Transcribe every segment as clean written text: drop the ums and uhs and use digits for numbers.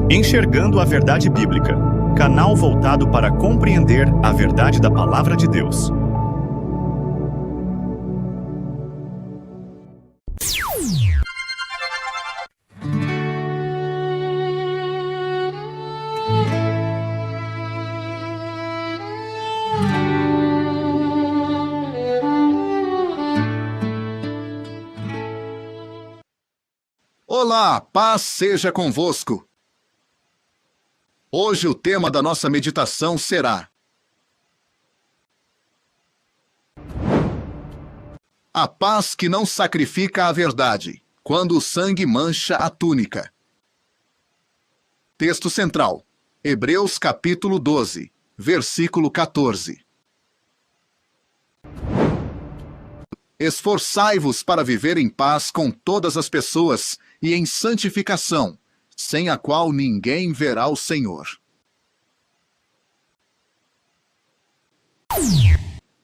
Enxergando a Verdade Bíblica, canal voltado para compreender a verdade da Palavra de Deus. Olá, paz seja convosco. Hoje o tema da nossa meditação será a paz que não sacrifica a verdade, quando o sangue mancha a túnica. Texto central, Hebreus capítulo 12, versículo 14. Esforçai-vos para viver em paz com todas as pessoas e em santificação, sem a qual ninguém verá o Senhor.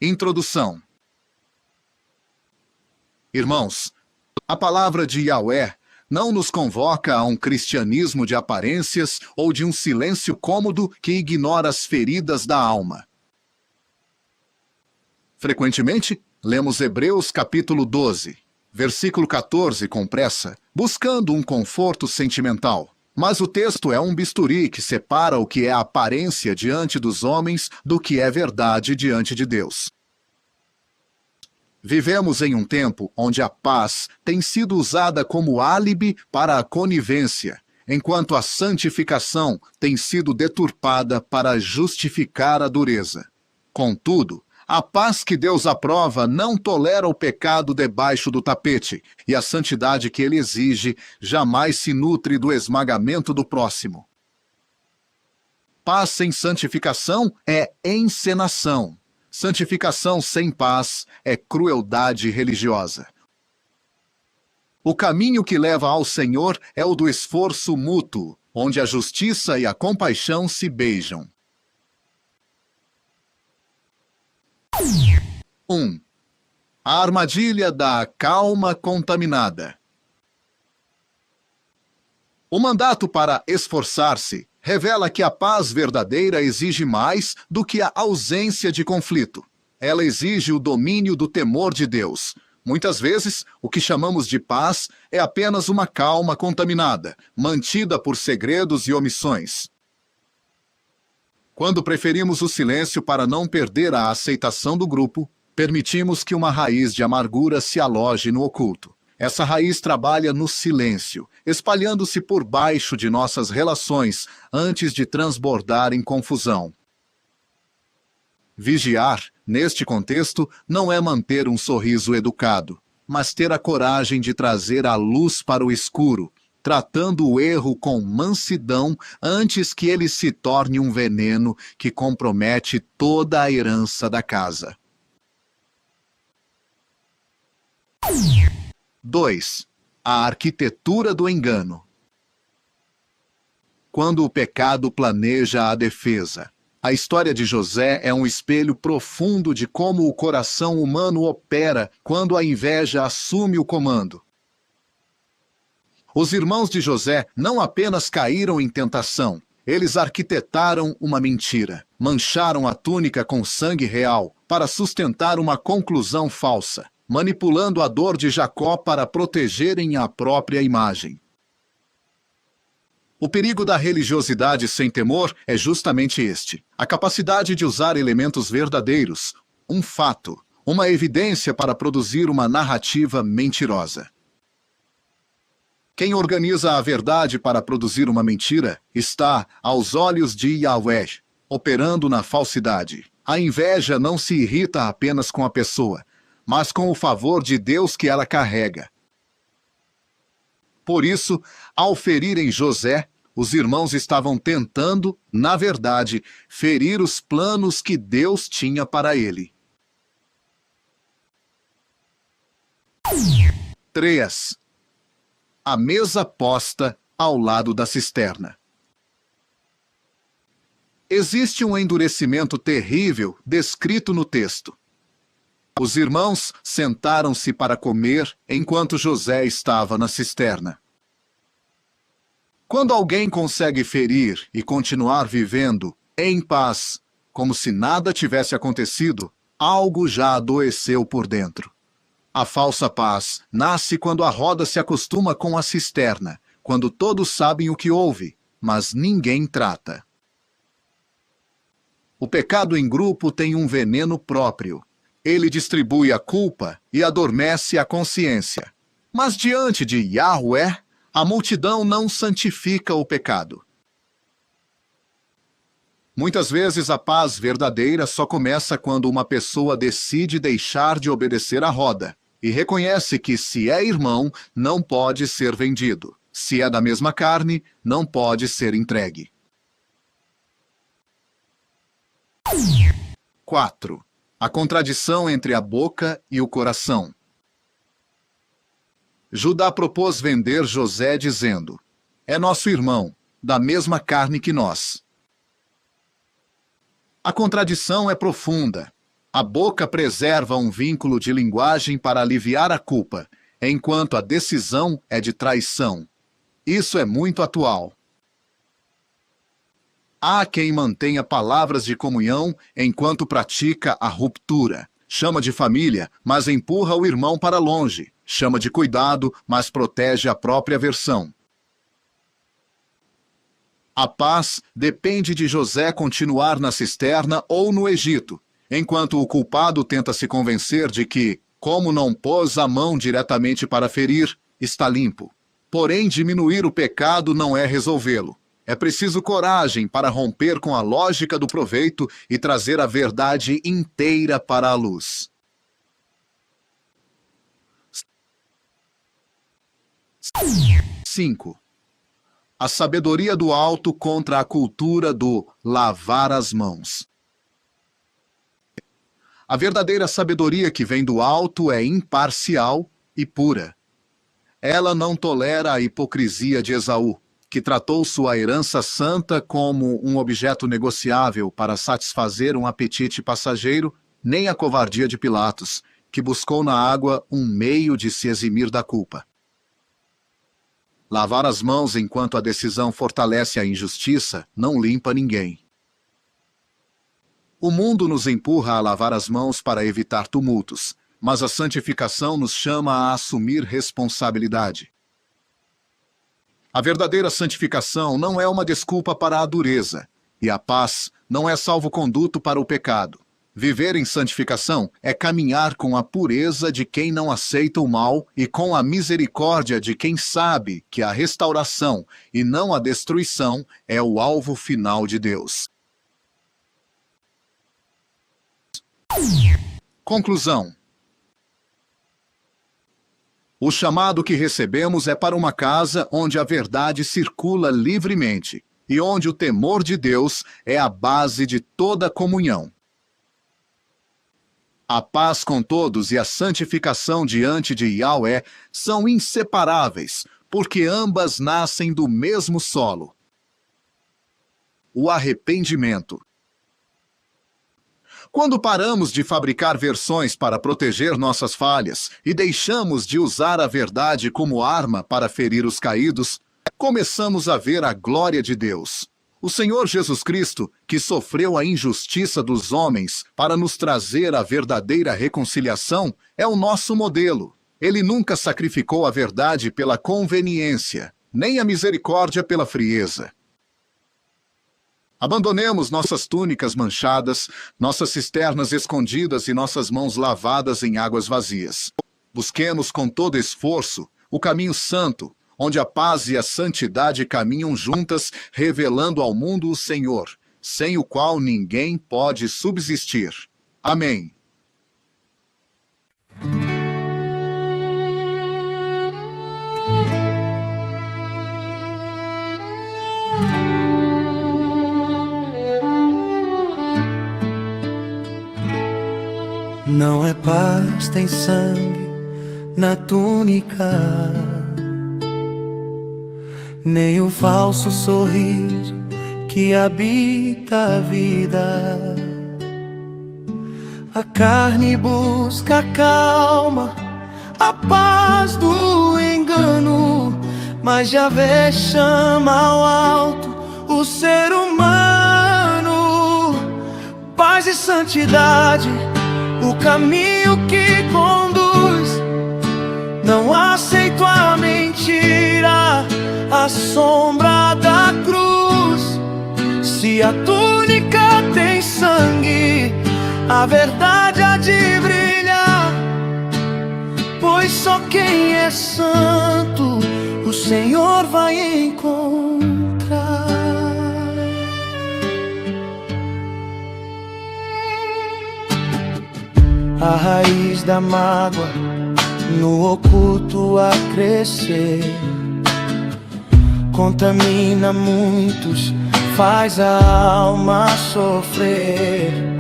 Introdução. Irmãos, a palavra de Yahweh não nos convoca a um cristianismo de aparências ou de um silêncio cômodo que ignora as feridas da alma. Frequentemente, lemos Hebreus capítulo 12, versículo 14 com pressa, buscando um conforto sentimental. Mas o texto é um bisturi que separa o que é aparência diante dos homens do que é verdade diante de Deus. Vivemos em um tempo onde a paz tem sido usada como álibi para a conivência, enquanto a santificação tem sido deturpada para justificar a dureza. Contudo, a paz que Deus aprova não tolera o pecado debaixo do tapete, e a santidade que ele exige jamais se nutre do esmagamento do próximo. Paz sem santificação é encenação. Santificação sem paz é crueldade religiosa. O caminho que leva ao Senhor é o do esforço mútuo, onde a justiça e a compaixão se beijam. 1. A armadilha da calma contaminada. O mandato para esforçar-se revela que a paz verdadeira exige mais do que a ausência de conflito. Ela exige o domínio do temor de Deus. Muitas vezes, o que chamamos de paz é apenas uma calma contaminada, mantida por segredos e omissões. Quando preferimos o silêncio para não perder a aceitação do grupo, permitimos que uma raiz de amargura se aloje no oculto. Essa raiz trabalha no silêncio, espalhando-se por baixo de nossas relações antes de transbordar em confusão. Vigiar, neste contexto, não é manter um sorriso educado, mas ter a coragem de trazer a luz para o escuro, tratando o erro com mansidão antes que ele se torne um veneno que compromete toda a herança da casa. 2. A arquitetura do engano. Quando o pecado planeja a defesa. A história de José é um espelho profundo de como o coração humano opera quando a inveja assume o comando. Os irmãos de José não apenas caíram em tentação, eles arquitetaram uma mentira, mancharam a túnica com sangue real para sustentar uma conclusão falsa, manipulando a dor de Jacó para protegerem a própria imagem. O perigo da religiosidade sem temor é justamente este: a capacidade de usar elementos verdadeiros, um fato, uma evidência para produzir uma narrativa mentirosa. Quem organiza a verdade para produzir uma mentira está, aos olhos de Yahweh, operando na falsidade. A inveja não se irrita apenas com a pessoa, mas com o favor de Deus que ela carrega. Por isso, ao ferirem José, os irmãos estavam tentando, na verdade, ferir os planos que Deus tinha para ele. 3. A mesa posta ao lado da cisterna. Existe um endurecimento terrível descrito no texto. Os irmãos sentaram-se para comer enquanto José estava na cisterna. Quando alguém consegue ferir e continuar vivendo em paz, como se nada tivesse acontecido, algo já adoeceu por dentro. A falsa paz nasce quando a roda se acostuma com a cisterna, quando todos sabem o que houve, mas ninguém trata. O pecado em grupo tem um veneno próprio. Ele distribui a culpa e adormece a consciência. Mas diante de Yahweh, a multidão não santifica o pecado. Muitas vezes a paz verdadeira só começa quando uma pessoa decide deixar de obedecer à roda e reconhece que, se é irmão, não pode ser vendido. Se é da mesma carne, não pode ser entregue. 4. A contradição entre a boca e o coração. Judá propôs vender José dizendo: é nosso irmão, da mesma carne que nós. A contradição é profunda. A boca preserva um vínculo de linguagem para aliviar a culpa, enquanto a decisão é de traição. Isso é muito atual. Há quem mantenha palavras de comunhão enquanto pratica a ruptura. Chama de família, mas empurra o irmão para longe. Chama de cuidado, mas protege a própria versão. A paz depende de José continuar na cisterna ou no Egito, enquanto o culpado tenta se convencer de que, como não pôs a mão diretamente para ferir, está limpo. Porém, diminuir o pecado não é resolvê-lo. É preciso coragem para romper com a lógica do proveito e trazer a verdade inteira para a luz. 5. A sabedoria do alto contra a cultura do lavar as mãos. A verdadeira sabedoria que vem do alto é imparcial e pura. Ela não tolera a hipocrisia de Esaú, que tratou sua herança santa como um objeto negociável para satisfazer um apetite passageiro, nem a covardia de Pilatos, que buscou na água um meio de se eximir da culpa. Lavar as mãos enquanto a decisão fortalece a injustiça não limpa ninguém. O mundo nos empurra a lavar as mãos para evitar tumultos, mas a santificação nos chama a assumir responsabilidade. A verdadeira santificação não é uma desculpa para a dureza, e a paz não é salvo-conduto para o pecado. Viver em santificação é caminhar com a pureza de quem não aceita o mal e com a misericórdia de quem sabe que a restauração e não a destruição é o alvo final de Deus. Conclusão. O chamado que recebemos é para uma casa onde a verdade circula livremente e onde o temor de Deus é a base de toda comunhão. A paz com todos e a santificação diante de Yahweh são inseparáveis, porque ambas nascem do mesmo solo: o arrependimento. Quando paramos de fabricar versões para proteger nossas falhas e deixamos de usar a verdade como arma para ferir os caídos, começamos a ver a glória de Deus. O Senhor Jesus Cristo, que sofreu a injustiça dos homens para nos trazer a verdadeira reconciliação, é o nosso modelo. Ele nunca sacrificou a verdade pela conveniência, nem a misericórdia pela frieza. Abandonemos nossas túnicas manchadas, nossas cisternas escondidas e nossas mãos lavadas em águas vazias. Busquemos com todo esforço o caminho santo, onde a paz e a santidade caminham juntas, revelando ao mundo o Senhor, sem o qual ninguém pode subsistir. Amém. Não é paz, tem sangue na túnica, nem o falso sorriso que habita a vida. A carne busca a calma, a paz do engano, mas Yahvé chama ao alto o ser humano. Paz e santidade, o caminho que conduz. Não aceito a mentira, a sombra da cruz. Se a túnica tem sangue, a verdade há de brilhar, pois só quem é santo o Senhor vai encontrar. A raiz da mágoa no oculto a crescer contamina muitos, faz a alma sofrer.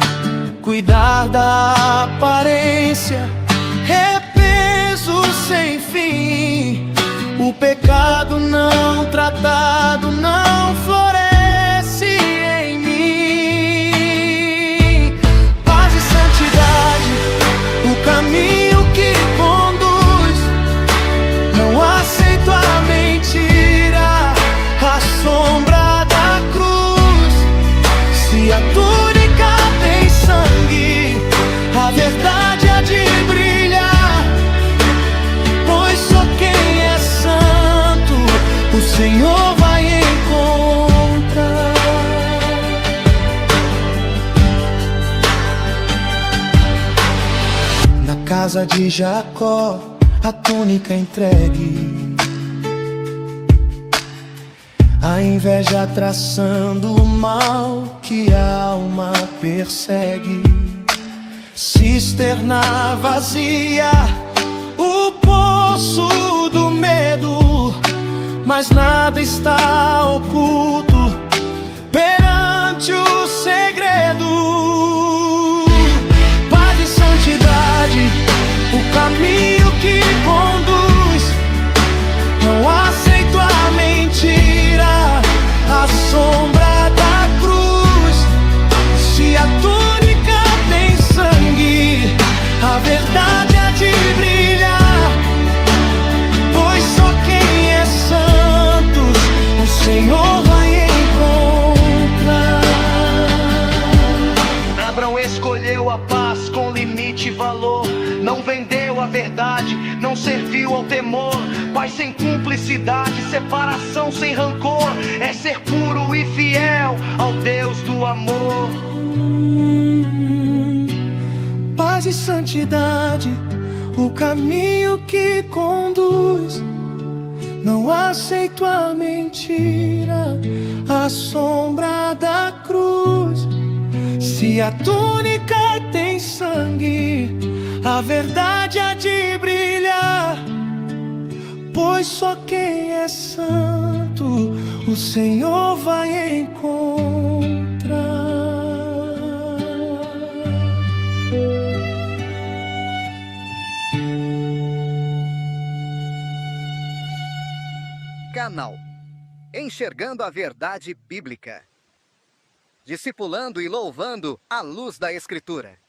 Cuidar da aparência é peso sem fim. O pecado não tratado não floresce em mim. Paz e santidade, o caminho que conduz. Não aceito a mentira, a sombra da cruz. Se a túnica tem sangue, a verdade há de brilhar, pois só quem é santo o Senhor vai encontrar. Na casa de Jacó, a túnica entregue, a inveja traçando o mal que a alma persegue. Cisterna vazia, o poço do medo, mas nada está oculto perante o segredo. Paz e santidade, o caminho que conduz. Não aceito a mentira, a sombra da cruz. Se a túnica tem sangue, a verdade há de brilhar, pois só quem é santo o Senhor vai encontrar. Abraão escolheu a paz com limite e valor. Não vendeu a verdade, não serviu ao temor. Paz sem cumplicidade, separação sem rancor. É ser puro e fiel ao Deus do amor. Paz e santidade, o caminho que conduz. Não aceito a mentira, a sombra da cruz. Se a túnica tem sangue, a verdade há de brilhar, pois só quem é santo o Senhor vai encontrar. Canal Enxergando a Verdade Bíblica. Discipulando e louvando à luz da Escritura.